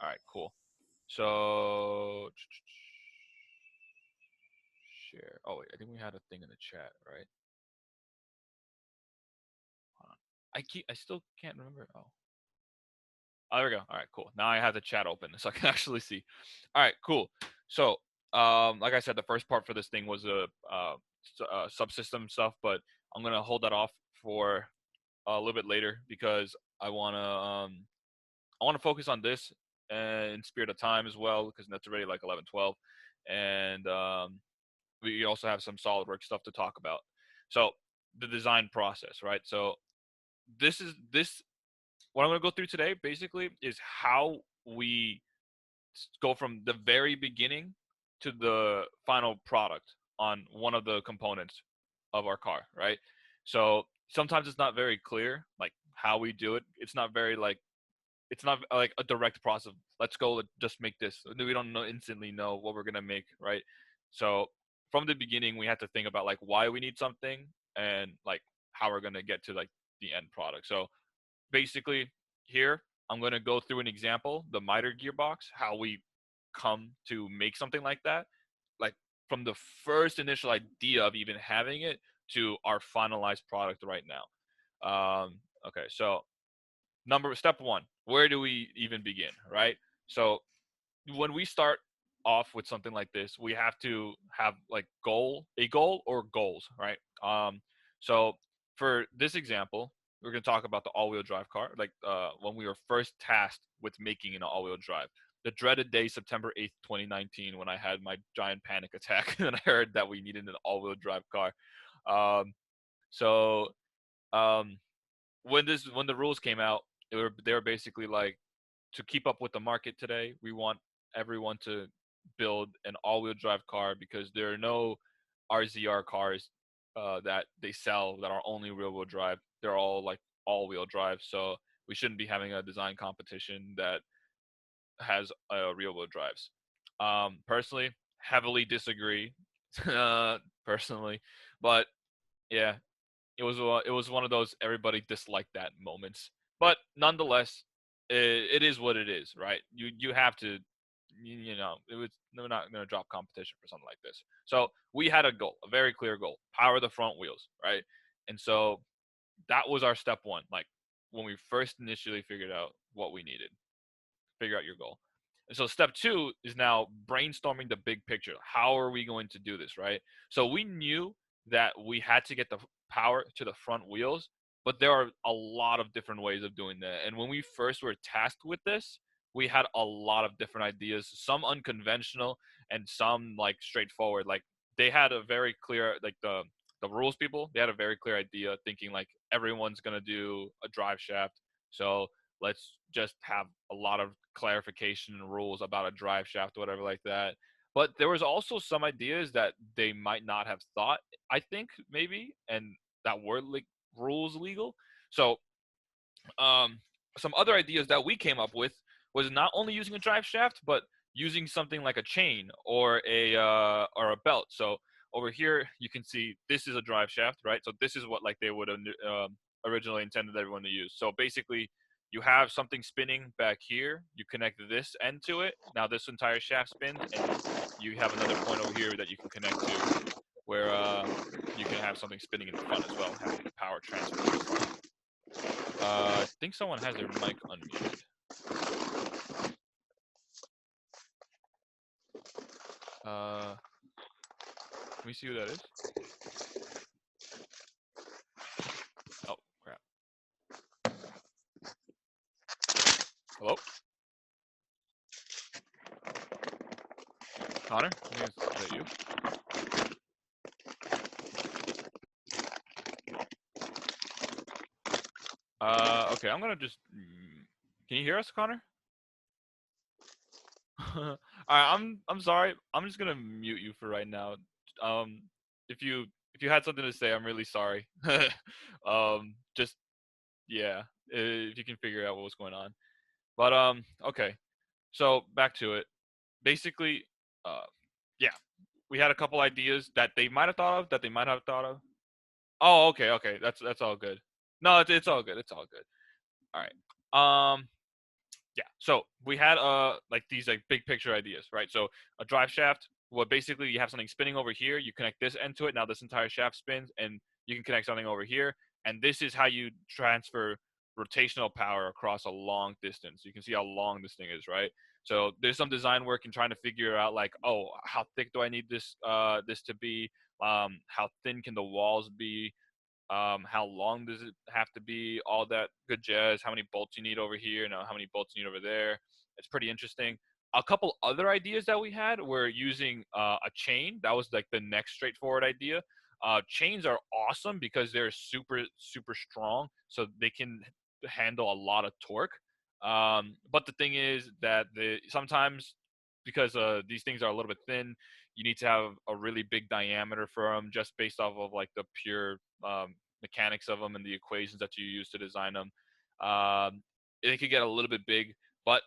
All right, cool. So share. Oh wait, I think we had a thing in the chat, right? Hold on. I still can't remember. Oh, there we go. All right, cool. Now I have the chat open so I can actually see. All right, cool. So, like I said, the first part for this thing was a subsystem stuff, but I'm gonna hold that off for a little bit later because I wanna focus on this in spirit of time as well because that's already like 11, 12, and we also have some SolidWorks stuff to talk about. So the design process, right? So this what I'm going to go through today basically is how we go from the very beginning to the final product on one of the components of our car, right? So sometimes it's not very clear like how we do it. It's not like a direct process. Let's go, just make this. We don't instantly know what we're going to make, right? So from the beginning we have to think about like why we need something and like how we're going to get to like the end product. So basically here I'm going to go through an example, the miter gearbox, how we come to make something like that, like from the first initial idea of even having it to our finalized product right now. Okay, so step one, where do we even begin, right? So when we start off with something like this, we have to have like a goal or goals, right? So for this example, we're going to talk about the all-wheel drive car, like when we were first tasked with making an all-wheel drive. The dreaded day, September 8th, 2019, when I had my giant panic attack and I heard that we needed an all-wheel drive car. Um, so um, when the rules came out, they were basically like, to keep up with the market today, we want everyone to build an all-wheel drive car because there are no RZR cars that they sell that are only rear-wheel drive. They're all like all-wheel drive, so we shouldn't be having a design competition that has rear-wheel drives. Personally, heavily disagree. Personally, but yeah, it was one of those everybody disliked that moments. But nonetheless, it is what it is, right? You have to, we're not going to drop competition for something like this. So we had a goal, a very clear goal: power the front wheels, right? And so that was our step one. Like when we first initially figured out what we needed, figure out your goal. And so step two is now brainstorming the big picture. How are we going to do this, right? So we knew that we had to get the power to the front wheels, but there are a lot of different ways of doing that. And when we first were tasked with this, we had a lot of different ideas, some unconventional and some like straightforward. Like they had a very clear, like the rules people, they had a very clear idea, thinking like everyone's gonna do a drive shaft. So let's just have a lot of clarification and rules about a drive shaft or whatever like that. But there was also some ideas that they might not have thought, I think maybe, and that were like rules legal. So some other ideas that we came up with was not only using a drive shaft, but using something like a chain or a belt. So over here you can see this is a drive shaft, right? So this is what like they would have originally intended everyone to use. So basically you have something spinning back here, you connect this end to it, now this entire shaft spins, and you have another point over here that you can connect to where you can have something spinning in the front as well, having power transfer in the front. I think someone has their mic unmuted. Can we see who that is? Oh, crap. Hello? Connor? Is that you? Okay, I'm gonna just... Can you hear us, Connor? Alright, I'm sorry. I'm just gonna mute you for right now. If you had something to say, I'm really sorry. Just yeah, if you can figure out what was going on. But okay. So back to it. Basically, yeah, we had a couple ideas that they might have thought of, that they might have thought of. Oh, okay. That's all good. No, it's all good. It's all good. All right. Yeah. So we had like these like big picture ideas, right? So a drive shaft, well, basically you have something spinning over here, you connect this end to it, now this entire shaft spins, and you can connect something over here, and this is how you transfer rotational power across a long distance. You can see how long this thing is, right? So there's some design work in trying to figure out like, oh, how thick do I need this to be? How thin can the walls be? How long does it have to be? All that good jazz. How many bolts you need over here? How many bolts you need over there? It's pretty interesting. A couple other ideas that we had were using a chain. That was like the next straightforward idea. Chains are awesome because they're super strong, so they can handle a lot of torque. But the thing is that sometimes because these things are a little bit thin, you need to have a really big diameter for them, just based off of like the pure mechanics of them and the equations that you use to design them. It could get a little bit big, but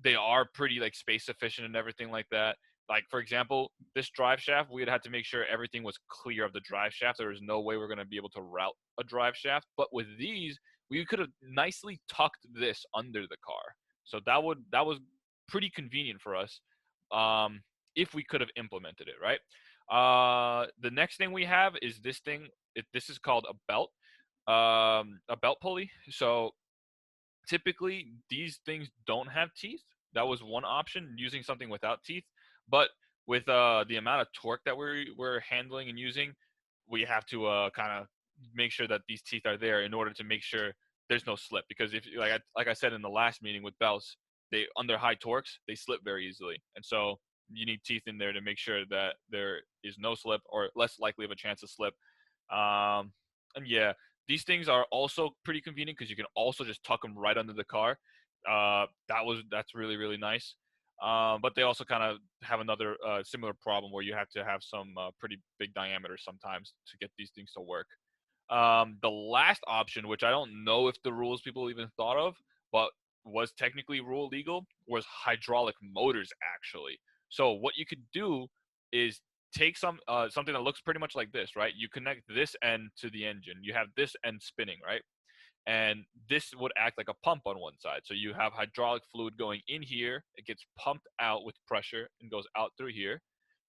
they are pretty like space efficient and everything like that. Like for example, this drive shaft, we'd had to make sure everything was clear of the drive shaft. There was no way we're going to be able to route a drive shaft. But with these, we could have nicely tucked this under the car. So that was pretty convenient for us, if we could have implemented it, right? The next thing we have is this thing. This is called a belt pulley. So typically these things don't have teeth. That was one option, using something without teeth. But with the amount of torque that we're handling and using, we have to kind of make sure that these teeth are there in order to make sure there's no slip. Because if like I said in the last meeting with belts, they under high torques they slip very easily, and so you need teeth in there to make sure that there is no slip or less likely of a chance of slip. And yeah, these things are also pretty convenient because you can also just tuck them right under the car. That's really nice. But they also kind of have another similar problem where you have to have some pretty big diameters sometimes to get these things to work. The last option, which I don't know if the rules people even thought of, but was technically rule legal, was hydraulic motors actually. So what you could do is take something that looks pretty much like this, right? You connect this end to the engine. You have this end spinning, right? And this would act like a pump on one side. So you have hydraulic fluid going in here, it gets pumped out with pressure and goes out through here,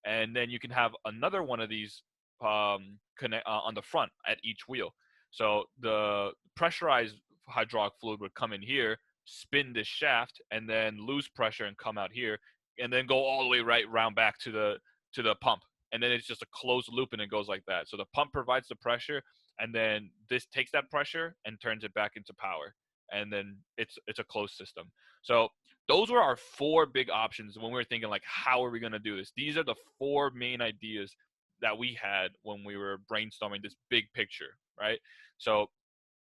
and then you can have another one of these connect on the front at each wheel. So the pressurized hydraulic fluid would come in here, spin this shaft, and then lose pressure and come out here, and then go all the way right round back to the pump. And then it's just a closed loop, and it goes like that. So the pump provides the pressure, and then this takes that pressure and turns it back into power, and then it's a closed system. So those were our four big options when we were thinking like, how are we going to do this? These are the four main ideas that we had when we were brainstorming this big picture, right? So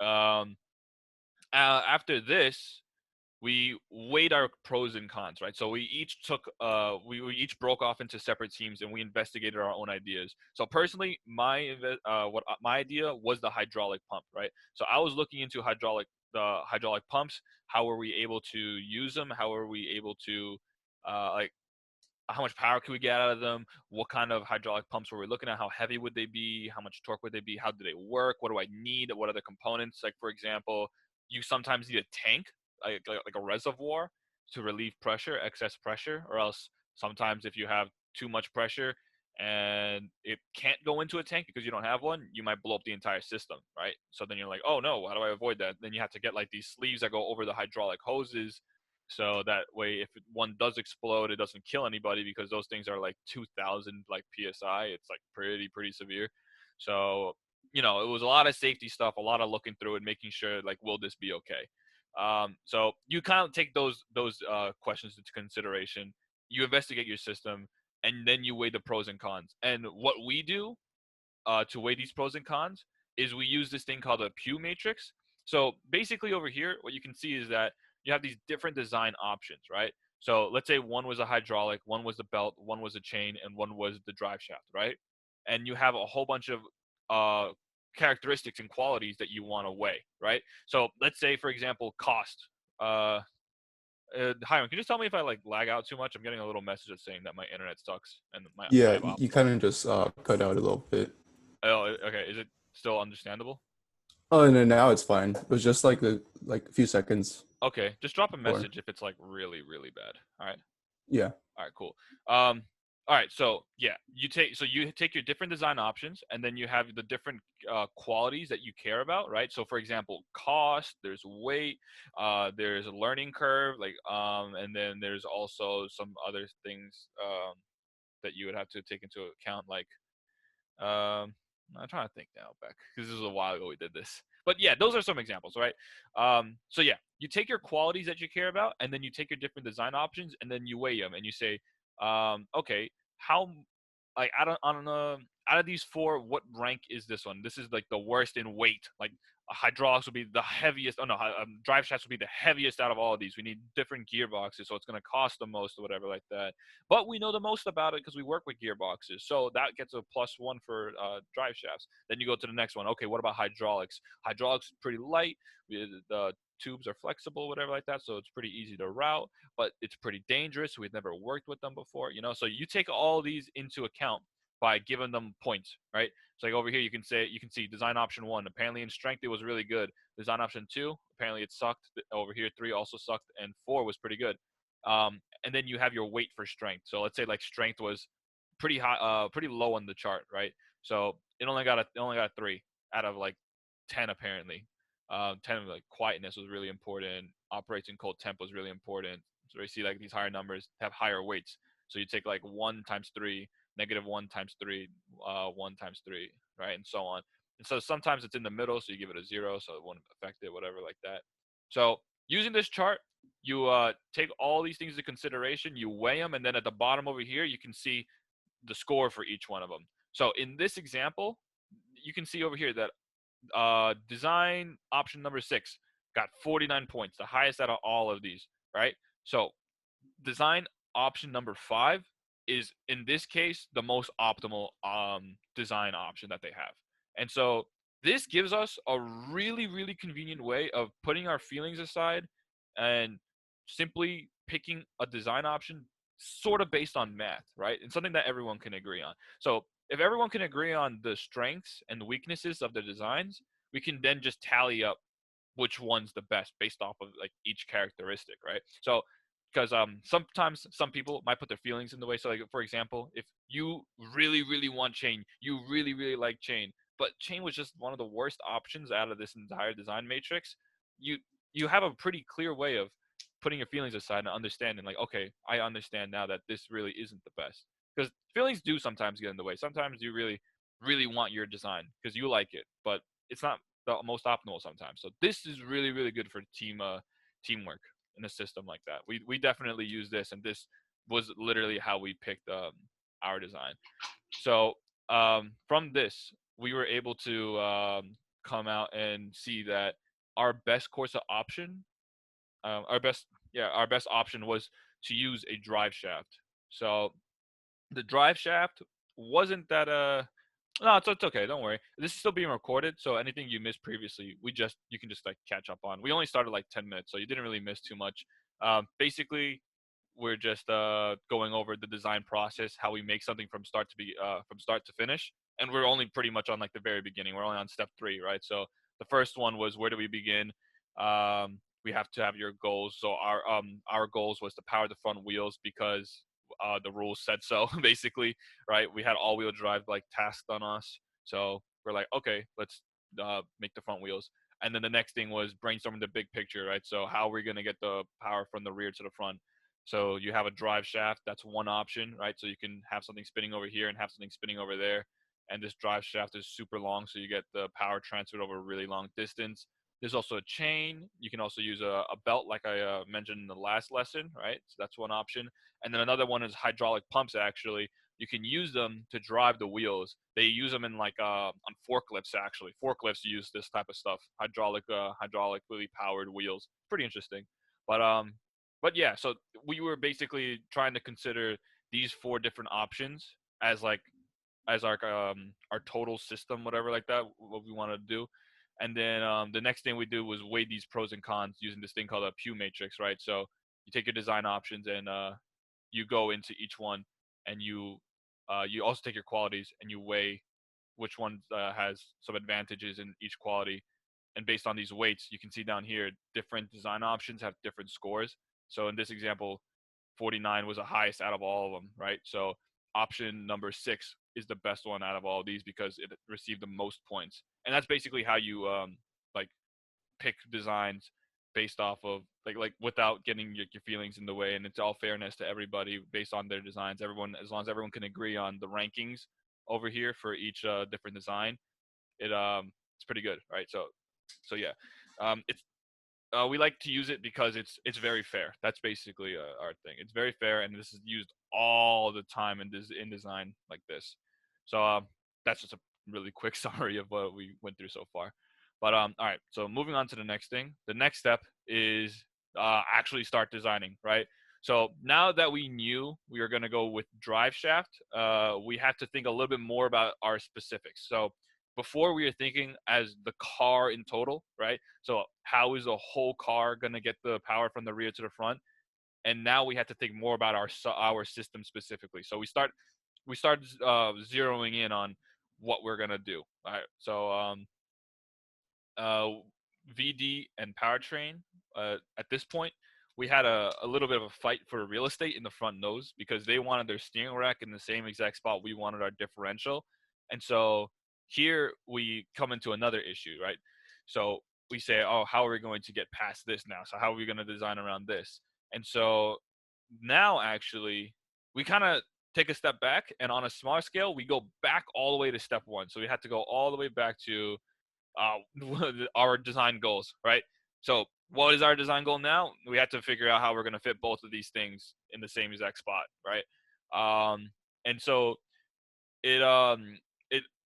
um after this, we weighed our pros and cons, right? So we each took we each broke off into separate teams and we investigated our own ideas. So personally, my idea was the hydraulic pump, right? So I was looking into the hydraulic pumps. How were we able to use them? How are we able to like how much power can we get out of them? What kind of hydraulic pumps were we looking at? How heavy would they be? How much torque would they be? How do they work? What do I need? What are the components? Like, for example, you sometimes need a tank, like a reservoir, to relieve pressure, excess pressure, or else sometimes if you have too much pressure and it can't go into a tank because you don't have one, you might blow up the entire system, right? So then you're like, oh no, how do I avoid that? Then you have to get like these sleeves that go over the hydraulic hoses, so that way if one does explode, it doesn't kill anybody, because those things are like 2000 like psi. It's like pretty severe. So it was a lot of safety stuff, a lot of looking through it, making sure like, will this be okay? So you kind of take those questions into consideration. You investigate your system, and then you weigh the pros and cons. And what we do to weigh these pros and cons is we use this thing called a Pew matrix. So basically over here, what you can see is that you have these different design options, right? So let's say one was a hydraulic, one was the belt, one was a chain, and one was the drive shaft, right? And you have a whole bunch of uh, characteristics and qualities that you want to weigh, right? So let's say, for example, cost. Hiram, can you just tell me if I like lag out too much? I'm getting a little message that's saying that my internet sucks and I Yeah, have you options on. kind of just cut out a little bit. Oh, okay. Is it still understandable? Oh, and then now it's fine. It was just like a few seconds Okay, just drop a before. message if it's like really, really bad. All right. Yeah. All right, cool. Um, all right, so yeah, you take your different design options, and then you have the different qualities that you care about, right? So, for example, cost, there's weight, there's a learning curve, and then there's also some other things that you would have to take into account, like um, I'm trying to think now back because this was a while ago we did this. But yeah, those are some examples, right? So yeah, you take your qualities that you care about, and then you take your different design options, and then you weigh them, and you say, okay, how, like, out of these four, what rank is this one? This is like the worst in weight. Like hydraulics would be the heaviest. Oh no, drive shafts would be the heaviest out of all of these. We need different gearboxes, so it's going to cost the most or whatever like that. But we know the most about it because we work with gearboxes. So that gets a +1 for drive shafts. Then you go to the next one. Okay, what about hydraulics? Hydraulics is pretty light. The tubes are flexible, whatever like that. So it's pretty easy to route, but it's pretty dangerous. We've never worked with them before, you know. So you take all these into account by giving them points, right? So like over here, you can see design option 1. Apparently in strength it was really good. Design option 2, apparently it sucked. Over here 3 also sucked, and 4 was pretty good. And then you have your weight for strength. So let's say like strength was pretty high, pretty low on the chart, right? So it only got a 3 out of like 10 apparently. 10 like quietness was really important. Operates in cold temp was really important. So you see like these higher numbers have higher weights. So you take like 1 times 3, -1 times 3, 1 times 3, right, and so on. And so sometimes it's in the middle, so you give it a 0, so it won't affect it, whatever like that. So using this chart, you take all these things into consideration, you weigh them, and then at the bottom over here, you can see the score for each one of them. So in this example, you can see over here that design option number 6 got 49 points, the highest out of all of these, right? So design option number 5 is in this case the most optimal design option that they have. And so this gives us a really, really convenient way of putting our feelings aside and simply picking a design option sort of based on math, right? And something that everyone can agree on. So if everyone can agree on the strengths and the weaknesses of the designs, we can then just tally up which one's the best based off of like each characteristic, right? So because sometimes some people might put their feelings in the way. So like for example, if you really, really want chain, you really, really like chain, but chain was just one of the worst options out of this entire design matrix, you you have a pretty clear way of putting your feelings aside and understanding like, okay, I understand now that this really isn't the best. Because feelings do sometimes get in the way. Sometimes you really, really want your design because you like it, but it's not the most optimal sometimes. So this is really, really good for teamwork in a system like that. We definitely use this, and this was literally how we picked our design. So from this, we were able to come out and see that our best course of option, our best option was to use a drive shaft. So the drive shaft wasn't that no, it's okay. Don't worry. This is still being recorded, so anything you missed previously, you can just like catch up on. We only started like 10 minutes, so you didn't really miss too much. Basically, we're just going over the design process, how we make something from start to finish, and we're only pretty much on like the very beginning. We're only on step 3, right? So the first one was where do we begin? We have to have your goals. So our goals was to power the front wheels because the rules said so, basically, right? We had all-wheel drive like tasked on us, so we're like, okay, let's make the front wheels. And then the next thing was brainstorming the big picture, right? So how are we gonna get the power from the rear to the front? So you have a drive shaft, that's one option, right? So you can have something spinning over here and have something spinning over there. And this drive shaft is super long, so you get the power transferred over a really long distance. There's also a chain. You can also use a belt, like I mentioned in the last lesson, right? So that's one option. And then another one is hydraulic pumps. Actually, you can use them to drive the wheels. They use them in like on forklifts. Actually, forklifts use this type of stuff. Hydraulically powered wheels. Pretty interesting. But um, but yeah. So we were basically trying to consider these 4 different options as like as our total system, whatever like that, what we wanted to do. And then the next thing we do was weigh these pros and cons using this thing called a Pew matrix, right? So you take your design options and you go into each one, and you also take your qualities and you weigh which one has some advantages in each quality, and based on these weights, you can see down here, different design options have different scores. So in this example, 49 was the highest out of all of them, right? So option number 6 is the best one out of all of these because it received the most points. And that's basically how you like pick designs based off of like without getting your feelings in the way, and it's all fairness to everybody based on their designs. Everyone, as long as everyone can agree on the rankings over here for each different design, it's pretty good, right? So yeah, it's we like to use it because it's very fair. That's basically our thing. It's very fair, and this is used all the time in design like this. So that's just a really quick summary of what we went through so far. But all right. So moving on to the next thing. The next step is actually start designing, right? So now that we knew we were going to go with drive shaft, we have to think a little bit more about our specifics. So before we were thinking as the car in total, right? So how is the whole car going to get the power from the rear to the front? And now we had to think more about our system specifically. So we start zeroing in on what we're going to do. All right. So uh, VD and Powertrain, at this point, we had a little bit of a fight for real estate in the front nose because they wanted their steering rack in the same exact spot we wanted our differential. And so here we come into another issue, right? So we say, oh, how are we going to get past this now? So how are we going to design around this? And so now actually we kind of take a step back, and on a smaller scale, we go back all the way to step one. So we had to go all the way back to our design goals, right? So what is our design goal now? We have to figure out how we're going to fit both of these things in the same exact spot, right? And so it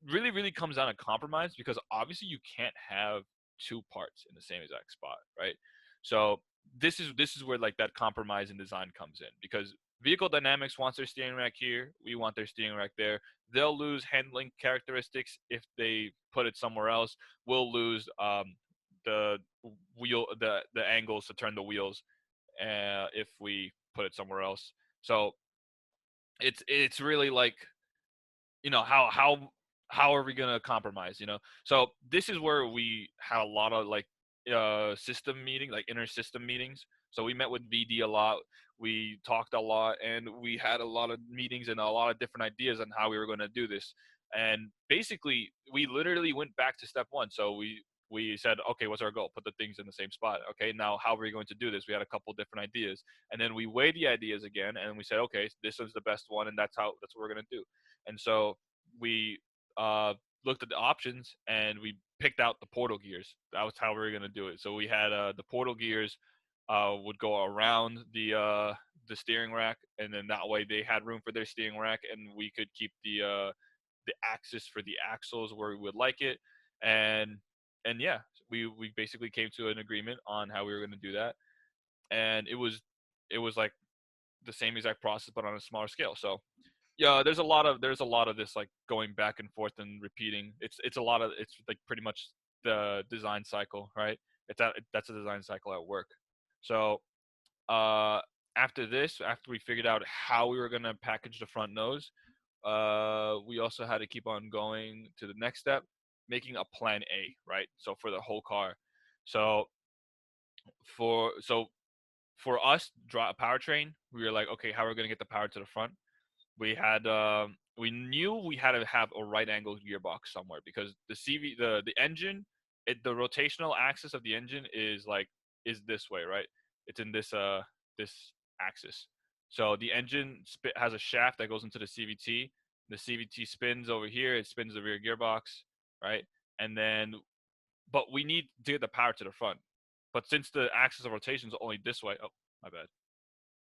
really comes down to compromise, because obviously you can't have two parts in the same exact spot, right? So this is where like that compromise in design comes in, because vehicle dynamics wants their steering rack here, we want their steering rack there. They'll lose handling characteristics if they put it somewhere else. We'll lose the the angles to turn the wheels if we put it somewhere else. So it's really like, how are we gonna compromise, so this is where we had a lot of like system meeting, like inner system meetings. So we met with VD a lot, we talked a lot, and we had a lot of meetings and a lot of different ideas on how we were going to do this. And basically we literally went back to step one. So we said, okay, what's our goal? Put the things in the same spot. Okay, now how are we going to do this? We had a couple different ideas, and then we weighed the ideas again, and we said, okay, this is the best one, and that's what we're going to do. And so we looked at the options, and we picked out the portal gears. That was how we were going to do it. So we had the portal gears would go around the steering rack, and then that way they had room for their steering rack, and we could keep the axis for the axles where we would like it. And yeah, we basically came to an agreement on how we were going to do that, and it was like the same exact process but on a smaller scale. So yeah, there's a lot of this like going back and forth and repeating. It's like pretty much the design cycle, right? That's a design cycle at work. So uh after this, after we figured out how we were going to package the front nose, we also had to keep on going to the next step, making a plan A, right? So for the whole car. So for us, powertrain, we were like, okay, how are we going to get the power to the front? We knew we had to have a right angle gearbox somewhere, because the engine, the rotational axis of the engine is this way, right? It's in this axis. So the engine has a shaft that goes into the CVT. The CVT spins over here. It spins the rear gearbox, right? And then, but we need to get the power to the front. But since the axis of rotation is only this way, oh, my bad.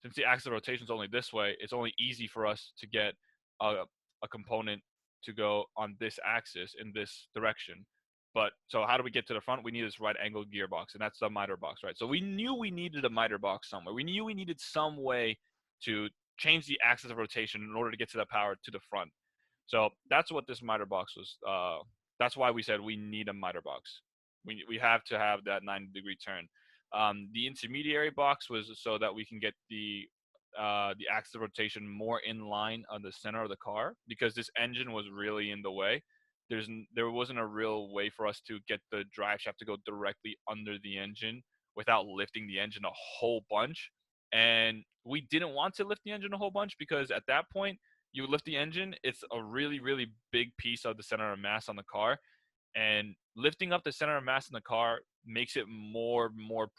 Since the axis of rotation is only this way, it's only easy for us to get a component to go on this axis in this direction. But so how do we get to the front? We need this right angle gearbox, and that's the miter box, right? So we knew we needed a miter box somewhere. We knew we needed some way to change the axis of rotation in order to get to the power to the front. So that's what this miter box was. That's why we said we need a miter box. We have to have that 90-degree turn. The intermediary box was so that we can get the axis of rotation more in line on the center of the car, because this engine was really in the way. there wasn't a real way for us to get the drive shaft to go directly under the engine without lifting the engine a whole bunch. And we didn't want to lift the engine a whole bunch because at that point, you lift the engine, it's a really, really big piece of the center of mass on the car. And lifting up the center of mass in the car makes it more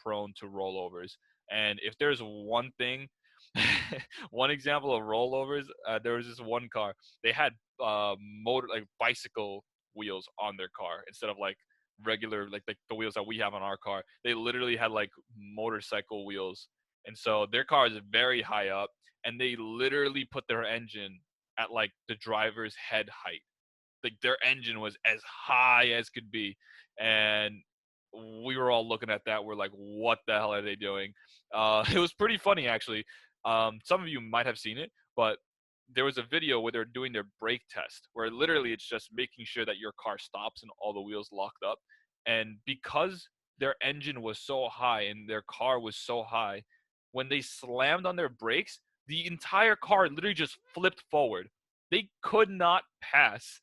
prone to rollovers. And if there's one thing, one example of rollovers, there was this one car. They had motor like bicycle wheels on their car instead of like regular like the wheels that we have on our car. They literally had like motorcycle wheels, and so their car is very high up, and they literally put their engine at like the driver's head height. Like their engine was as high as could be, and we were all looking at that. We're like, what the hell are they doing? It was pretty funny actually. Some of you might have seen it, but there was a video where they're doing their brake test, where literally it's just making sure that your car stops and all the wheels locked up. And because their engine was so high and their car was so high, when they slammed on their brakes, the entire car literally just flipped forward. They could not pass.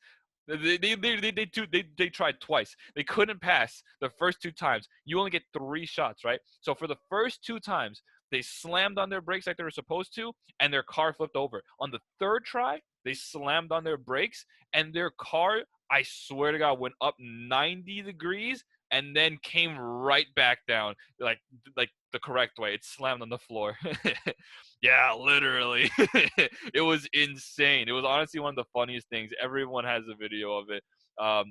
They tried twice. They couldn't pass the first two times. You only get 3 shots, right? So for the first 2 times, they slammed on their brakes like they were supposed to, and their car flipped over. On the third try, they slammed on their brakes, and their car, I swear to God, went up 90 degrees and then came right back down, like the correct way. It slammed on the floor. Yeah, literally. It was insane. It was honestly one of the funniest things. Everyone has a video of it.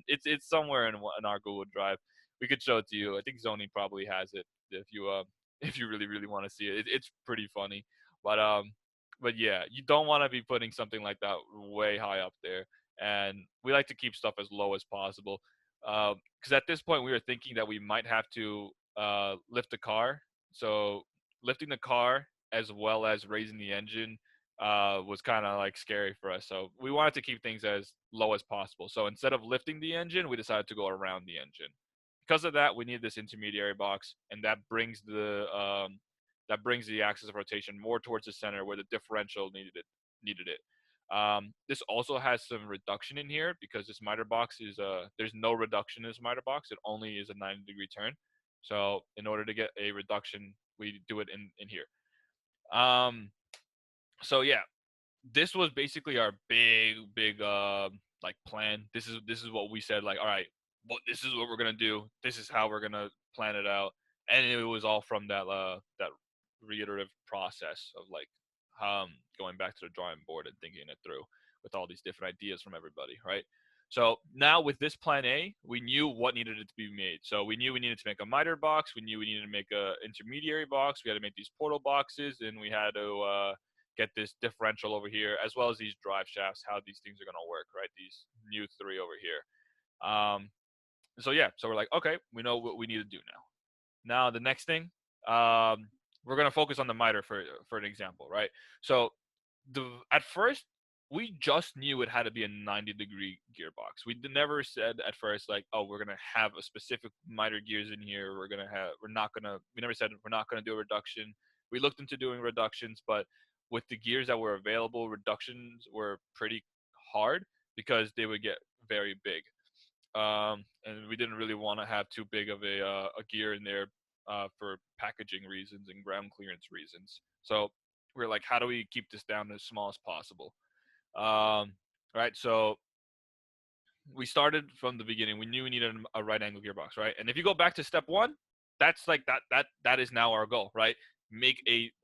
It's somewhere in our Google Drive. We could show it to you. I think Zoni probably has it if you really want to see it. It's pretty funny. But yeah, you don't want to be putting something like that way high up there. And we like to keep stuff as low as possible. Because at this point we were thinking that we might have to lift the car. So lifting the car as well as raising the engine was kind of like scary for us. So we wanted to keep things as low as possible. So instead of lifting the engine, we decided to go around the engine. Because of that, we need this intermediary box, and that brings the axis of rotation more towards the center where the differential needed it. This also has some reduction in here because this miter box is there's no reduction in this miter box. It only is a 90-degree turn. So in order to get a reduction, we do it in here. So yeah, this was basically our big like plan. This is what we said, like, all right, well, this is what we're gonna do. This is how we're gonna plan it out. And it was all from that reiterative process of like going back to the drawing board and thinking it through with all these different ideas from everybody, right? So now with this plan A, we knew what needed to be made. So we knew we needed to make a miter box. We knew we needed to make a intermediary box. We had to make these portal boxes, and we had to get this differential over here, as well as these drive shafts, how these things are going to work, right? These new 3 over here. So yeah, so we're like, okay, we know what we need to do now. Now the next thing, we're going to focus on the miter for an example, right? So at first, we just knew it had to be a 90-degree gearbox. We never said at first like, oh, we're gonna have a specific miter gears in here. We never said we're not gonna do a reduction. We looked into doing reductions, but with the gears that were available, reductions were pretty hard because they would get very big. And we didn't really want to have too big of a gear in there for packaging reasons and ground clearance reasons. So we're like, how do we keep this down as small as possible? Right. So we started from the beginning. We knew we needed a right angle gearbox, right? And if you go back to step 1, that's like that is now our goal, right?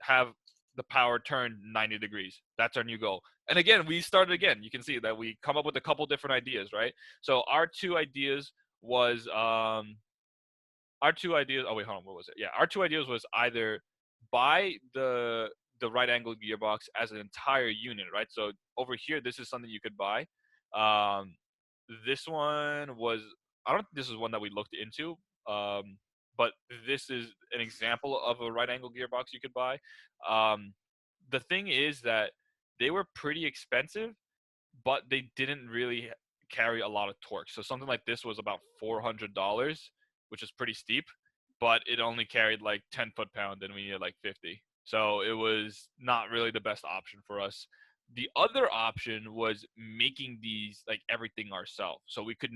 Have the power turn 90 degrees. That's our new goal. And again, we started again. You can see that we come up with a couple different ideas, right? So our two ideas was Oh wait, hold on. What was it? Yeah, our two ideas was either buy the right angle gearbox as an entire unit, right? So over here, this is something you could buy. This one was, I don't think this is one that we looked into, but this is an example of a right angle gearbox you could buy. The thing is that they were pretty expensive, but they didn't really carry a lot of torque. So something like this was about $400, which is pretty steep, but it only carried like 10 foot-pound and we needed like 50. So it was not really the best option for us. The other option was making these like everything ourselves. So we could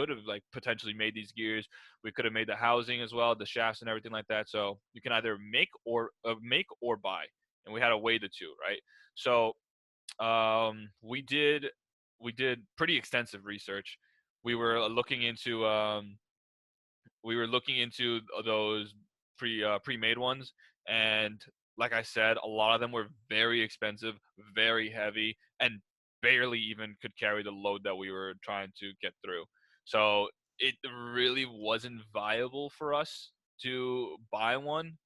have like potentially made these gears. We could have made the housing as well, the shafts and everything like that. So you can either make or buy, and we had to weigh the two, right? So we did pretty extensive research. We were looking into those pre-made ones, and like I said, a lot of them were very expensive, very heavy, and barely even could carry the load that we were trying to get through. So it really wasn't viable for us to buy one.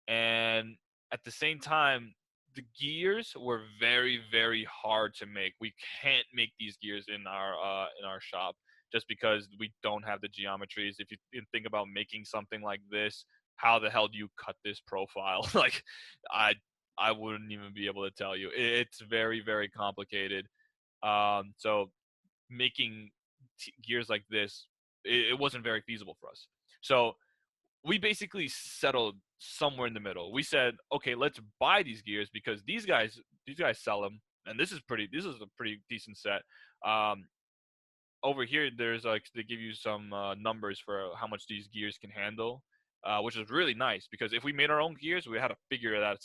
And at the same time, the gears were very, very hard to make. We can't make these gears in our shop just because we don't have the geometries. If you think about making something like this, how the hell do you cut this profile? Like, I I wouldn't even be able to tell you. It's very, very complicated. So making gears like this, it wasn't very feasible for us. So we basically settled somewhere in the middle. We said, okay, let's buy these gears because these guys sell them, and this is a pretty decent set. Um, Over here, there's like they give you some numbers for how much these gears can handle, which is really nice because if we made our own gears, we had to figure that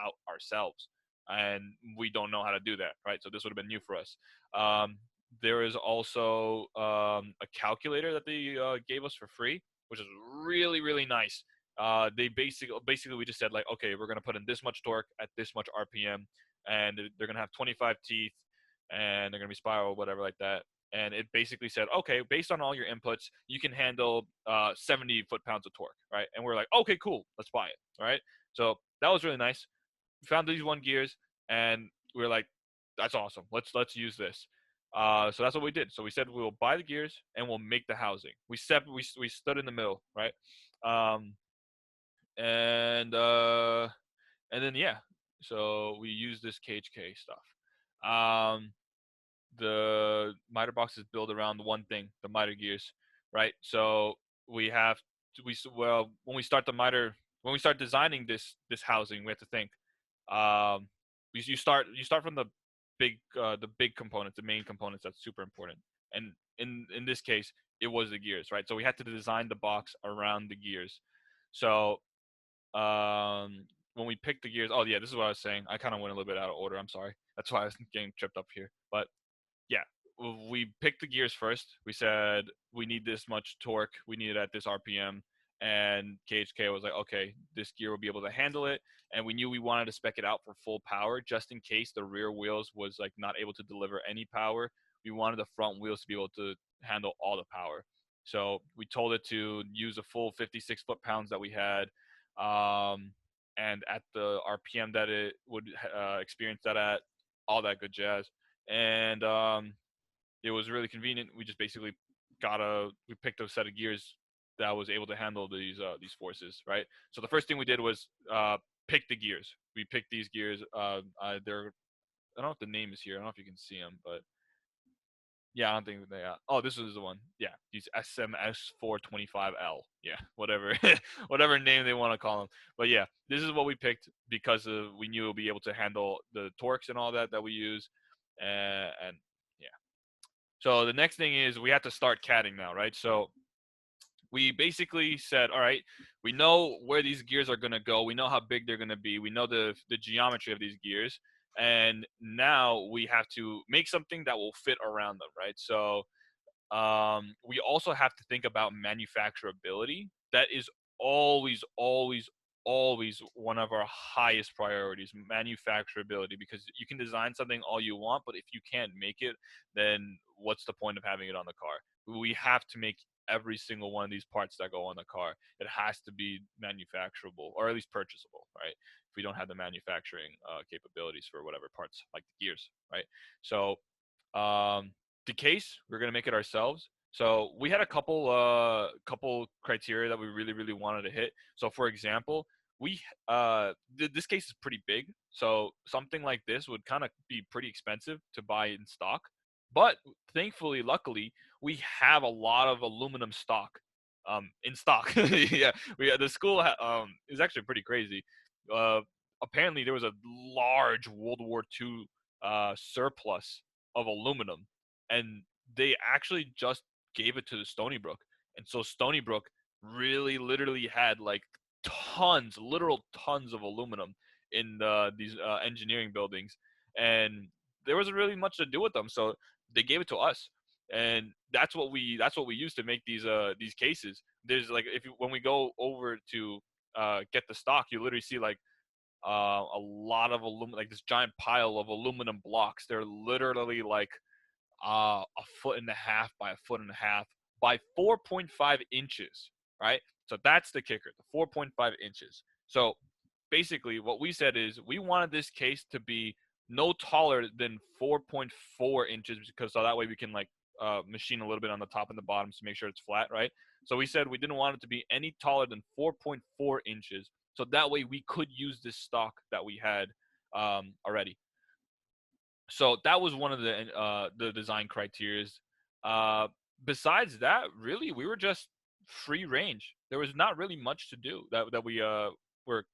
out ourselves, and we don't know how to do that, right? So this would have been new for us. Um, there is also a calculator that they gave us for free, which is really really nice. They basically we just said like, okay, we're gonna put in this much torque at this much RPM, and they're gonna have 25 teeth, and they're gonna be spiral, whatever like that, and it basically said, okay, based on all your inputs, you can handle 70 foot-pounds of torque, right? And we're like, okay, cool, let's buy it, all right? So that was really nice. We found these one gears, and we were like, that's awesome. Let's use this. So that's what we did. So we said we'll buy the gears and we'll make the housing. We stood in the middle, right? Um, and then yeah, so we used this KHK stuff. Um, the miter box is built around one thing, the miter gears, right? So we have well, when we start designing this housing, we have to think. Um, you start from the big components, the main components. That's super important. And in this case, it was the gears, right? So we had to design the box around the gears. So when we picked the gears, oh yeah, this is what I was saying. I kind of went a little bit out of order. I'm sorry. That's why I was getting tripped up here. But yeah, we picked the gears first. We said we need this much torque. We need it at this RPM. And KHK was like, okay, this gear will be able to handle it. And we knew we wanted to spec it out for full power just in case the rear wheels was like not able to deliver any power. We wanted the front wheels to be able to handle all the power. So we told it to use a full 56 foot-pounds that we had. Um, and at the RPM that it would experience that at, all that good jazz. And it was really convenient. We just basically we picked a set of gears that was able to handle these forces, right? So the first thing we did was pick the gears. We picked these gears. They're I don't know if the name is here. I don't know if you can see them, but yeah, I don't think they are. Oh, this is the one. Yeah, these SMS425L. Yeah, whatever, whatever name they want to call them. But yeah, this is what we picked because we knew we'll be able to handle the torques and all that we use, and yeah. So the next thing is we have to start CADing now, right? So we basically said, all right, we know where these gears are going to go. We know how big they're going to be. We know the geometry of these gears. And now we have to make something that will fit around them, right? So we also have to think about manufacturability. That is always, always, always one of our highest priorities, manufacturability, because you can design something all you want, but if you can't make it, then what's the point of having it on the car? We have to make every single one of these parts that go on the car. It has to be manufacturable or at least purchasable, right? If we don't have the manufacturing capabilities for whatever parts, like the gears, right? So the case we're gonna make it ourselves. So we had a couple criteria that we really really wanted to hit. So for example, this case is pretty big, so something like this would kind of be pretty expensive to buy in stock. But thankfully, luckily, we have a lot of aluminum stock in stock. Yeah, the school is actually pretty crazy. Uh, Apparently there was a large World War II surplus of aluminum, and they actually just gave it to the Stony Brook. And so Stony Brook really literally had like tons, literal tons of aluminum in these engineering buildings, and there wasn't really much to do with them, so they gave it to us, and that's what we use to make these cases. There's like, when we go over to get the stock, you literally see like a lot of aluminum, like this giant pile of aluminum blocks. They're literally like a foot and a half by a foot and a half by 4.5 inches, right? So that's the kicker, the 4.5 inches. So basically what we said is we wanted this case to be no taller than 4.4 inches, because so that way we can like machine a little bit on the top and the bottom to make sure it's flat, right? So we said we didn't want it to be any taller than 4.4 inches, so that way we could use this stock that we had already. So that was one of the design criterias. Uh, Besides that, really, we were just free range. There was not really much to do that we were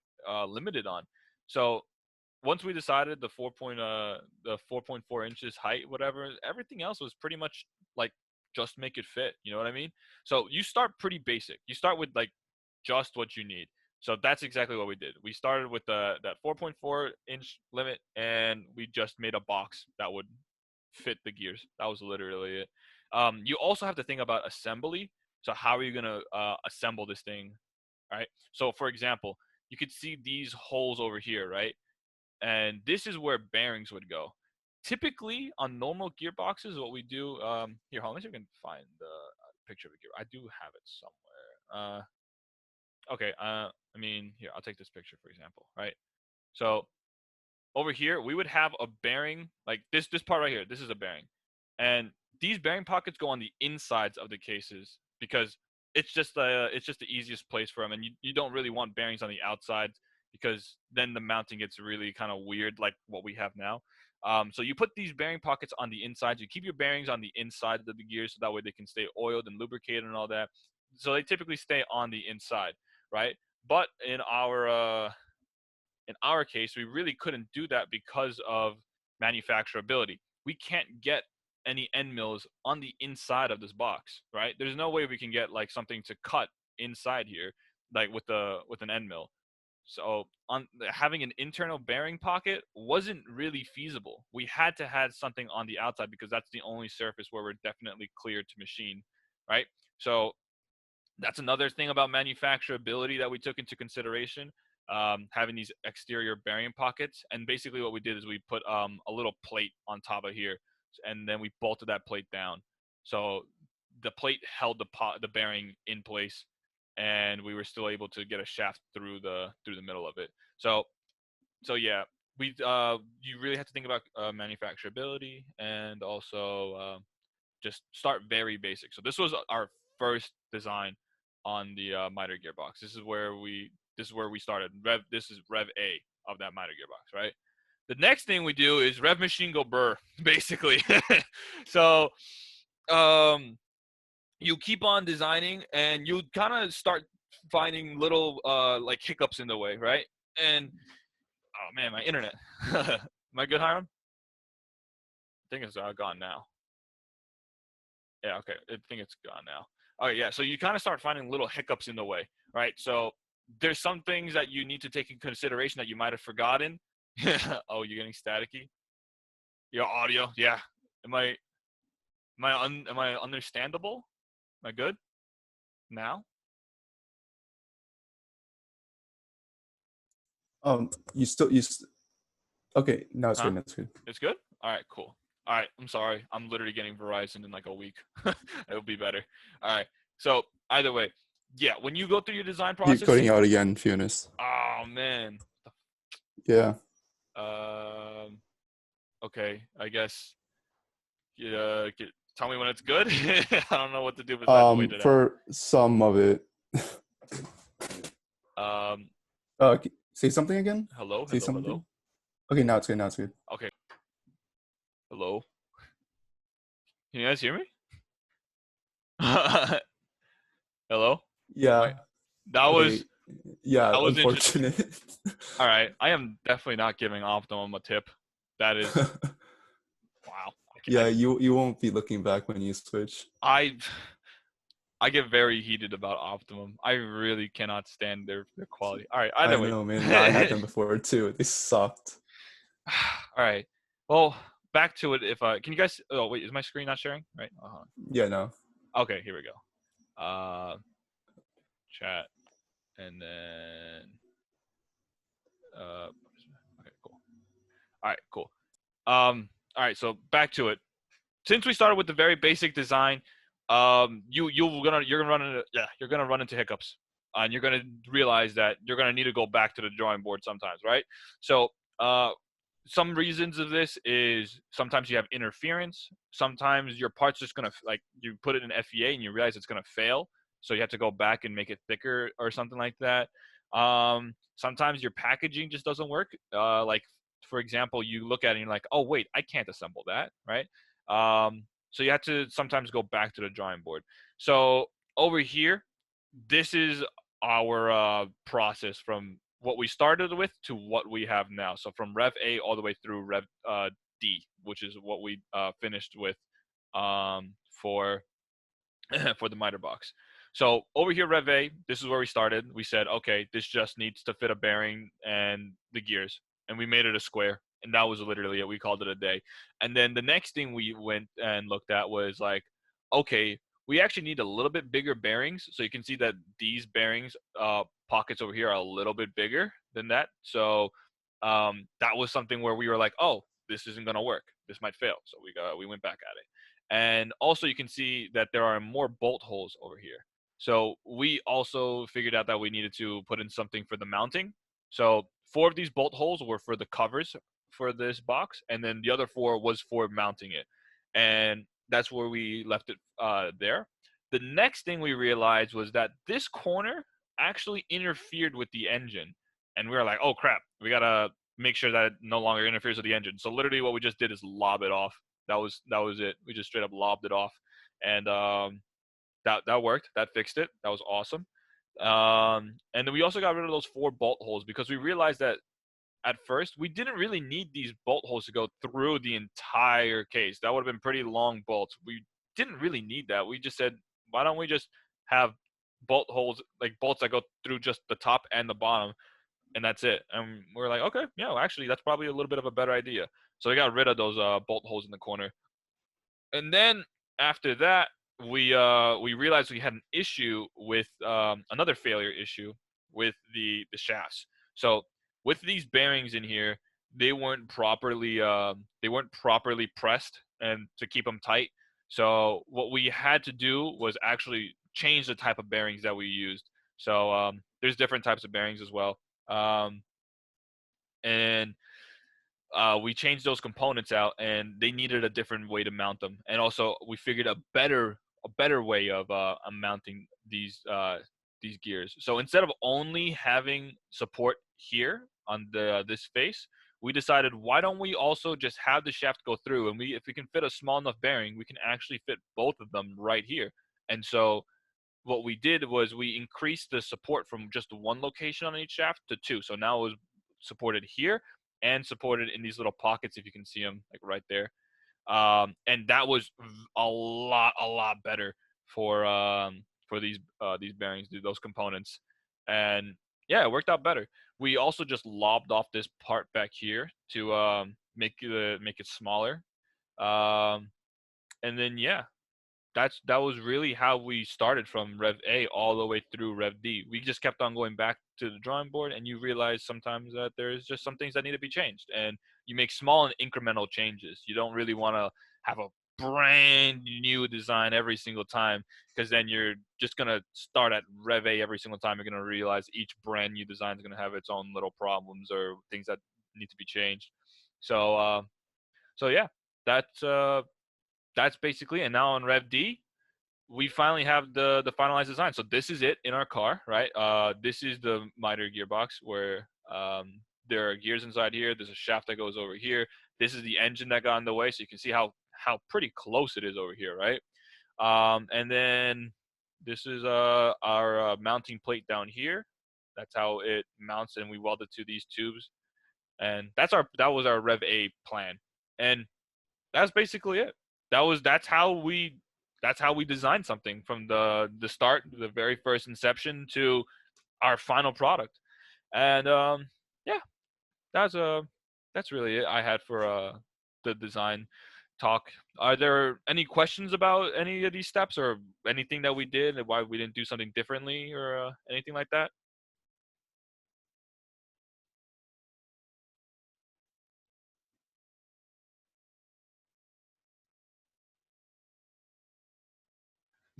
limited on. So once we decided the 4.4 inches height, whatever, everything else was pretty much like just make it fit. You know what I mean? So you start pretty basic. You start with like just what you need. So that's exactly what we did. We started with that 4.4 inch limit, and we just made a box that would fit the gears. That was literally it. You also have to think about assembly. So how are you gonna assemble this thing, right? So for example, you could see these holes over here, right? And this is where bearings would go. Typically, on normal gearboxes, what we do here, hold on, let me see if I can find the picture of a gear. I do have it somewhere. Okay, I mean, here, I'll take this picture, for example, right? So over here, we would have a bearing, like this part right here. This is a bearing. And these bearing pockets go on the insides of the cases because it's just the easiest place for them. And you don't really want bearings on the outside, because then the mounting gets really kind of weird, like what we have now. So you put these bearing pockets on the inside. You keep your bearings on the inside of the gears, so that way they can stay oiled and lubricated and all that. So they typically stay on the inside, right? But in our case, we really couldn't do that because of manufacturability. We can't get any end mills on the inside of this box, right? There's no way we can get like something to cut inside here, like with an end mill. So on having an internal bearing pocket wasn't really feasible. We had to have something on the outside because that's the only surface where we're definitely cleared to machine, right? So that's another thing about manufacturability that we took into consideration, having these exterior bearing pockets. And basically what we did is we put a little plate on top of here, and then we bolted that plate down. So the plate held the bearing in place, and we were still able to get a shaft through the middle of it. So yeah, you really have to think about manufacturability, and also just start very basic. So this was our first design on the miter gearbox. This is where we started. This is Rev A of that miter gearbox, right? The next thing we do is Rev machine go burr, basically. So you keep on designing, and you kind of start finding little like hiccups in the way, right? And oh man, my internet. Am I good, Hiram? I think it's gone now. Yeah, okay. I think it's gone now. Okay, yeah. So you kind of start finding little hiccups in the way, right? So there's some things that you need to take in consideration that you might have forgotten. Oh, you're getting staticky. Your audio, yeah. Am I understandable? Am I good now? Okay, now it's Huh? good. That's good. It's good. All right, cool. All right, I'm sorry. I'm literally getting Verizon in like a week. It'll be better. All right. So either way, yeah. When you go through your design Keep process, cutting out again, Funis. oh man. Yeah. Um. Okay. I guess. Yeah. Tell me when it's good. I don't know what to do besides wait it out. For some of it. Um. Say something again. Hello. Say Hello. something. Hello. Okay, now it's good. Now it's good. Okay. Hello. Can you guys hear me? Hello. Yeah. That Okay. was Yeah. that was interesting. Unfortunate. All right. I am definitely not giving Optimum a tip. That is Yeah, you won't be looking back when you switch. I get very heated about Optimum. I really cannot stand their quality. All right, I either way. know, man. I had them before too. They sucked. All right. Well, back to it. If can you guys? Oh wait, is my screen not sharing? Right. Yeah, no. Okay, here we go. Chat, and then okay, cool. All right, cool. All right, so back to it. Since we started with the very basic design, you're gonna run into hiccups, and you're gonna realize that you're gonna need to go back to the drawing board sometimes, right? So, some reasons of this is sometimes you have interference. Sometimes your part's just gonna like you put it in FEA and you realize it's gonna fail, so you have to go back and make it thicker or something like that. Sometimes your packaging just doesn't work. Like for example, you look at it and you're like, oh wait, I can't assemble that, right? So you have to sometimes go back to the drawing board. So over here, this is our process from what we started with to what we have now. So from Rev A all the way through Rev D, which is what we finished with for for the miter box. So over here, Rev A, this is where we started. We said, okay, this just needs to fit a bearing and the gears, and we made it a square, and that was literally it. We called it a day. And then the next thing we went and looked at was like, okay, we actually need a little bit bigger bearings. So you can see that these bearings pockets over here are a little bit bigger than that. So that was something where we were like, oh, this isn't gonna work. This might fail. So we went back at it. And also you can see that there are more bolt holes over here. So we also figured out that we needed to put in something for the mounting. So 4 of these bolt holes were for the covers for this box, and then the other 4 was for mounting it. And that's where we left it there. The next thing we realized was that this corner actually interfered with the engine. And we were like, oh crap, we gotta make sure that it no longer interferes with the engine. So literally what we just did is lob it off. That was it. We just straight up lobbed it off, and that worked. That fixed it. That was awesome. And then we also got rid of those 4 bolt holes because we realized that at first we didn't really need these bolt holes to go through the entire case. That would have been pretty long bolts. We didn't really need that. We just said, why don't we just have bolt holes, like bolts that go through just the top and the bottom, and that's it. And we're like, okay, yeah, well, actually, that's probably a little bit of a better idea. So we got rid of those bolt holes in the corner. And then after that, we realized we had an issue with another failure issue with the shafts. So with these bearings in here, they weren't properly pressed and to keep them tight. So what we had to do was actually change the type of bearings that we used. So there's different types of bearings as well. And we changed those components out, and they needed a different way to mount them. And also, we figured a better way of mounting these gears. So instead of only having support here on this face, we decided, why don't we also just have the shaft go through, and if we can fit a small enough bearing, we can actually fit both of them right here. And so what we did was we increased the support from just one location on each shaft to 2. So now it was supported here and supported in these little pockets, if you can see them, like right there. And that was a lot better for these bearings, those components. And yeah, it worked out better. We also just lobbed off this part back here to make it smaller. Um, and then yeah, that was really how we started from Rev A all the way through Rev D. We just kept on going back to the drawing board, and you realize sometimes that there's just some things that need to be changed, and you make small and incremental changes. You don't really want to have a brand new design every single time, because then you're just gonna start at Rev A every single time. You're gonna realize each brand new design is gonna have its own little problems or things that need to be changed. So so yeah, that's uh that's basically. And now on Rev D, we finally have the finalized design. So this is it in our car, right? This is the miter gearbox where there are gears inside here. There's a shaft that goes over here. This is the engine that got in the way, so you can see how pretty close it is over here, right? And then this is our mounting plate down here. That's how it mounts, and we welded to these tubes. And that was our Rev A plan. And That's basically it. That's how we designed something from the start, the very first inception to our final product. And yeah, that's that's really it I had for the design talk. Are there any questions about any of these steps or anything that we did and why we didn't do something differently or anything like that?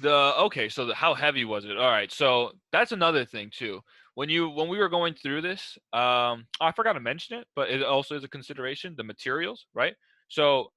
So how heavy was it? All right, so that's another thing too. When we were going through this, I forgot to mention it, but it also is a consideration, the materials, right? So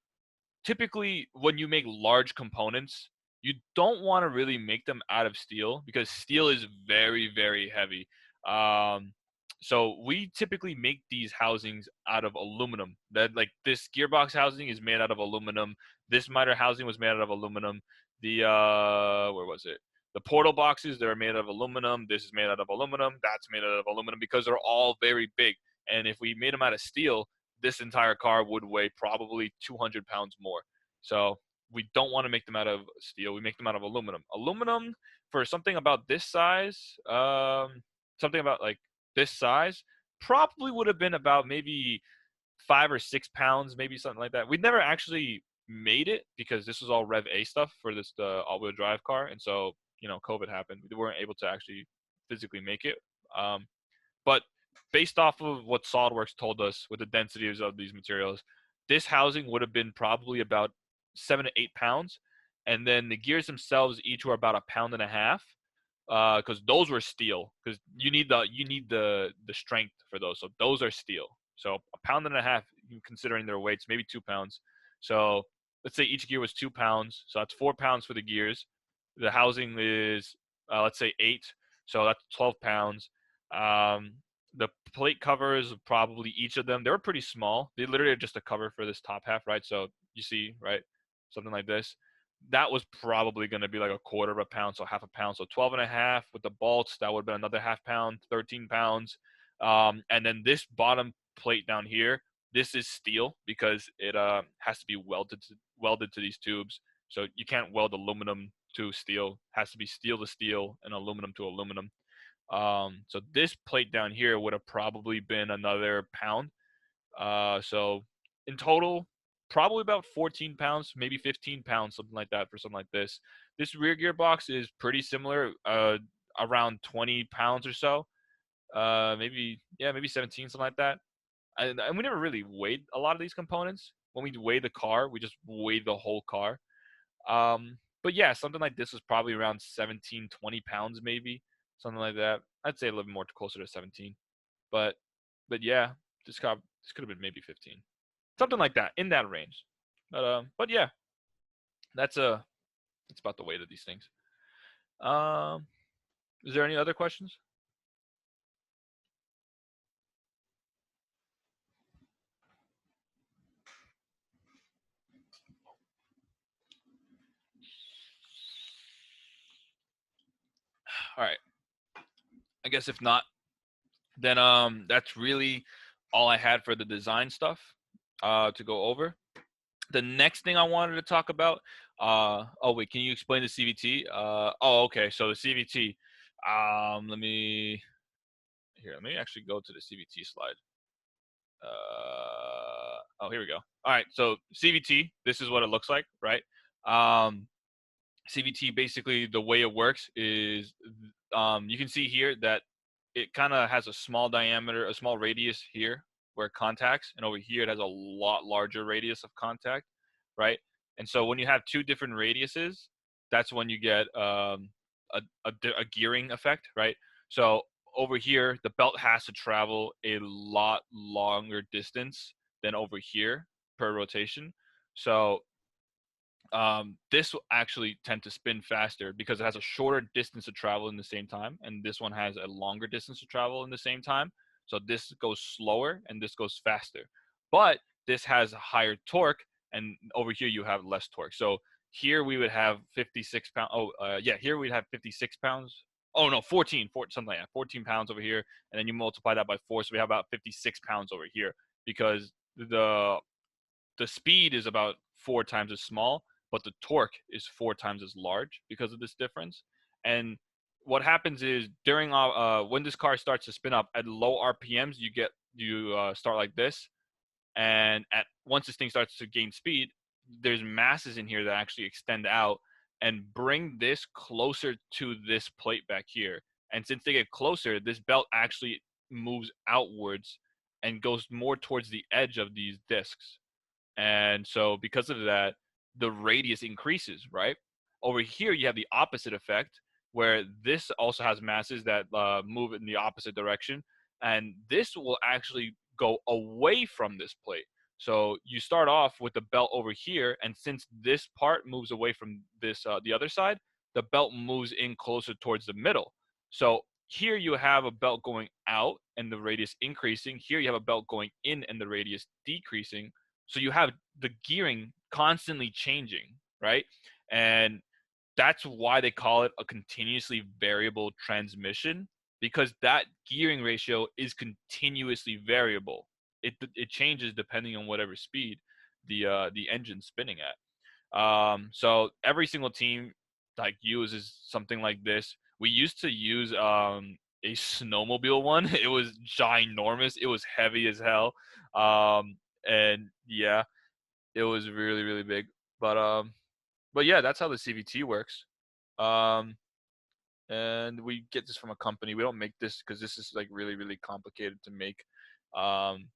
typically when you make large components, you don't want to really make them out of steel because steel is very heavy. Um, so we typically make these housings out of aluminum. That like this gearbox housing is made out of aluminum. This miter housing was made out of aluminum. The where was it? The portal boxes, they're made out of aluminum. This is made out of aluminum. That's made out of aluminum because they're all very big. And if we made them out of steel, this entire car would weigh probably 200 pounds more. So we don't want to make them out of steel. We make them out of aluminum. Aluminum for something about this size, something about like this size, probably would have been about maybe 5 or 6 pounds, maybe something like that. We never actually made it because this was all Rev A stuff for this the all-wheel drive car, and so COVID happened. We weren't able to actually physically make it. But based off of what SolidWorks told us with the densities of these materials, this housing would have been probably about 7 to 8 pounds, and then the gears themselves each were about a pound and a half, because those were steel. Because you need the strength for those, so those are steel. So a pound and a half, considering their weights, maybe 2 pounds. So let's say each gear was 2 pounds, so that's 4 pounds for the gears. The housing is let's say 8, so that's 12 pounds. Um, the plate covers, probably each of them, they were pretty small. They literally are just a cover for this top half, right? So you see, right, something like this. That was probably going to be like a quarter of a pound, so half a pound. So 12 and a half with the bolts, that would have been another half pound, 13 pounds. And then this bottom plate down here, this is steel because it has to be welded to these tubes. So you can't weld aluminum to steel. It has to be steel to steel and aluminum to aluminum. So this plate down here would have probably been another pound. So in total, probably about 14 pounds, maybe 15 pounds, something like that for something like this. This rear gearbox is pretty similar, around 20 pounds or so. Maybe, yeah, maybe 17, something like that. And we never really weighed a lot of these components. When we weigh the car, we just weigh the whole car. But yeah, something like this was probably around 17, 20 pounds, maybe something like that. I'd say a little bit more closer to 17. But but yeah, this could have been maybe 15, something like that in that range. But yeah, that's that's about the weight of these things. Um, is there any other questions? All right. I guess if not, then that's really all I had for the design stuff to go over. The next thing I wanted to talk about, oh wait, can you explain the CVT? Oh, okay, so the CVT, let me actually go to the CVT slide. Oh, here we go. All right, so CVT, this is what it looks like, right? CVT, basically the way it works is, you can see here that it kind of has a small diameter, a small radius here where it contacts, and over here it has a lot larger radius of contact, right? And so when you have two different radiuses, that's when you get a gearing effect, right? So over here, the belt has to travel a lot longer distance than over here per rotation. So this will actually tend to spin faster because it has a shorter distance to travel in the same time, and this one has a longer distance to travel in the same time. So this goes slower and this goes faster. But this has a higher torque, and over here you have less torque. So here we would have 56 pounds. Oh, yeah, here we'd have 56 pounds. Oh no, 14, something like that. 14 pounds over here, and then you multiply that by 4, so we have about 56 pounds over here because the speed is about 4 times as small, but the torque is 4 times as large because of this difference. And what happens is during when this car starts to spin up at low RPMs, you start like this, and at once this thing starts to gain speed, there's masses in here that actually extend out and bring this closer to this plate back here. And since they get closer, this belt actually moves outwards and goes more towards the edge of these discs. And so because of that, the radius increases, right? Over here, you have the opposite effect where this also has masses that move in the opposite direction. And this will actually go away from this plate. So you start off with the belt over here. And since this part moves away from this, the other side, the belt moves in closer towards the middle. So here you have a belt going out and the radius increasing. Here you have a belt going in and the radius decreasing. So you have the gearing constantly changing, right? And that's why they call it a continuously variable transmission, because that gearing ratio is continuously variable. It changes depending on whatever speed the engine's spinning at. So every single team like uses something like this. We used to use a snowmobile one. It was ginormous. It was heavy as hell. And yeah, it was really, really big. But yeah, that's how the CVT works. Um, and we get this from a company. We don't make this because this is like really, really complicated to make. Um,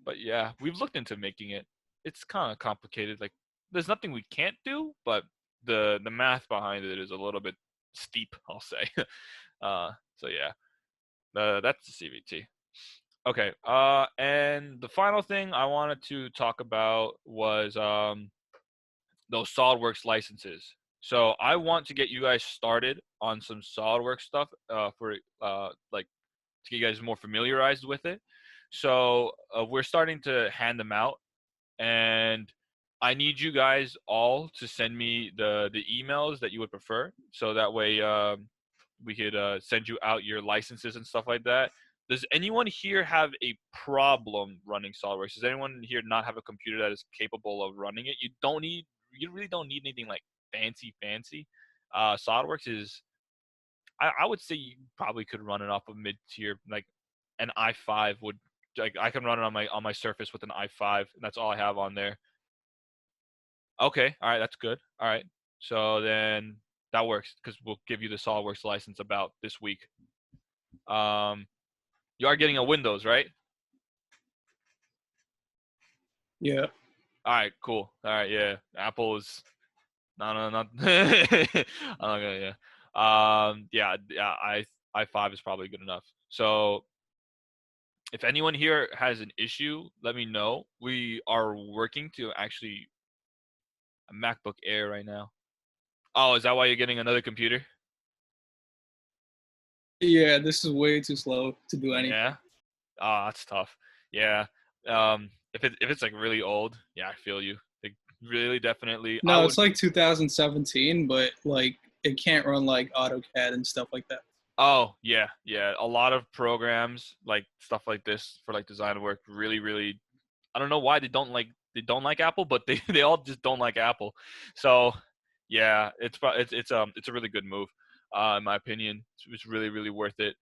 but yeah, we've looked into making it. It's kind of complicated. Like, there's nothing we can't do, but the math behind it is a little bit steep, I'll say. So yeah, that's the CVT. Okay. And the final thing I wanted to talk about was those SolidWorks licenses. So I want to get you guys started on some SolidWorks stuff for like to get you guys more familiarized with it. So we're starting to hand them out, and I need you guys all to send me the emails that you would prefer, so that way we could send you out your licenses and stuff like that. Does anyone here have a problem running SolidWorks? Does anyone here not have a computer that is capable of running it? You really don't need anything like fancy. SolidWorks is, I would say you probably could run it off a mid tier, like an i5 would. Like I can run it on my Surface with an i5. And that's all I have on there. Okay, all right, that's good. All right, so then that works because we'll give you the SolidWorks license about this week. Um, you are getting a Windows, right? Yeah. All right, cool. All right, yeah. Apple is no, not. I'm not gonna. Yeah. Yeah. I5 is probably good enough. So if anyone here has an issue, let me know. We are working to actually a MacBook Air right now. Oh, is that why you're getting another computer? Yeah, this is way too slow to do anything. Yeah. Oh, that's tough. Yeah. If it's like really old, yeah, I feel you. Like really, definitely. I No, would. it's like 2017, but like it can't run like AutoCAD and stuff like that. Oh, yeah, yeah. A lot of programs like stuff like this for like design work really, really. I don't know why they don't like Apple, but they they all just don't like Apple. So yeah, it's a really good move, in my opinion. It's really, really worth it.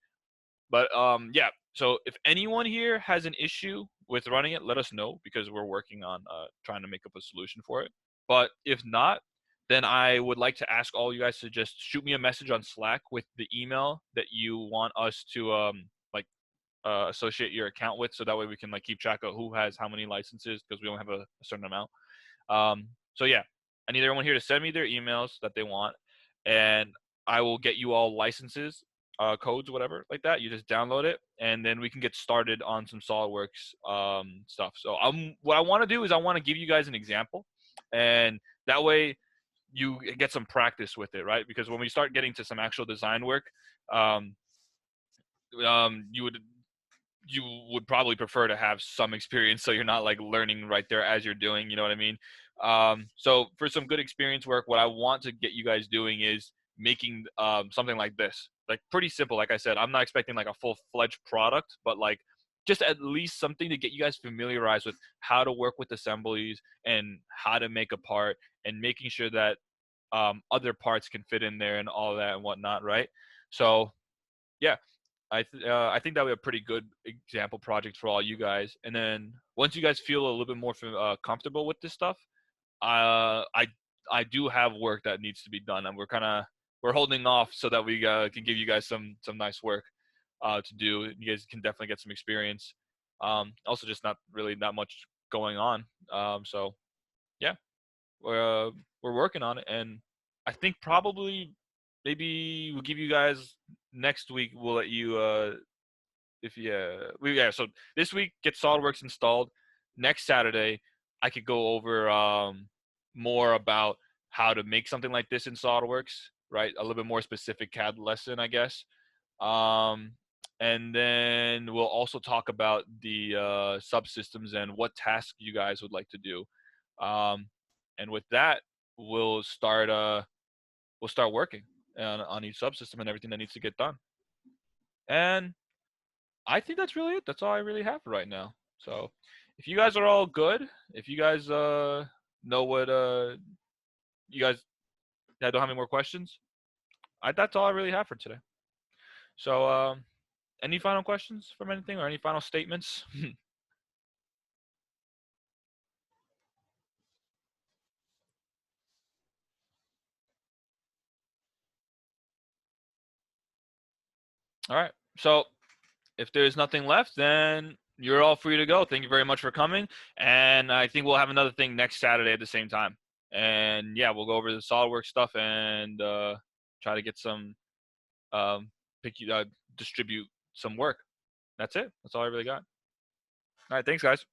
But yeah. So if anyone here has an issue with running it, let us know because we're working on trying to make up a solution for it. But if not, then I would like to ask all you guys to just shoot me a message on Slack with the email that you want us to like associate your account with, so that way we can like keep track of who has how many licenses because we only have a certain amount. So yeah, I need everyone here to send me their emails that they want, and I will get you all licenses, codes, whatever like that. You just download it, and then we can get started on some SolidWorks stuff. So what I want to do is I want to give you guys an example, and that way you get some practice with it, right? Because when we start getting to some actual design work, um, you would probably prefer to have some experience so you're not like learning right there as you're doing, you know what I mean? So for some good experience work, what I want to get you guys doing is making something like this, like pretty simple. Like I said, I'm not expecting like a full-fledged product, but like just at least something to get you guys familiarized with how to work with assemblies and how to make a part, and making sure that other parts can fit in there and all that and whatnot, right? So yeah, I think that would be a pretty good example project for all you guys. And then once you guys feel a little bit more comfortable with this stuff, I I do have work that needs to be done, and we're holding off so that we can give you guys some nice work to do. You guys can definitely get some experience. Also, just not really that much going on. So yeah, we're working on it, and I think probably maybe we'll give you guys next week. We'll let you if yeah. So this week get SolidWorks installed. Next Saturday, I could go over more about how to make something like this in SolidWorks, right? A little bit more specific CAD lesson, I guess. Um, and then we'll also talk about the subsystems and what tasks you guys would like to do. And with that, we'll start working on each subsystem and everything that needs to get done. And I think that's really it. That's all I really have for right now. So if you guys are all good, if you guys know what you guys don't have any more questions, that's all I really have for today. So any final questions from anything or any final statements? All right. So if there's nothing left, then you're all free to go. Thank you very much for coming. And I think we'll have another thing next Saturday at the same time. And yeah, we'll go over the SolidWorks stuff and try to get some distribute some work. That's it. That's all I really got. All right. Thanks, guys.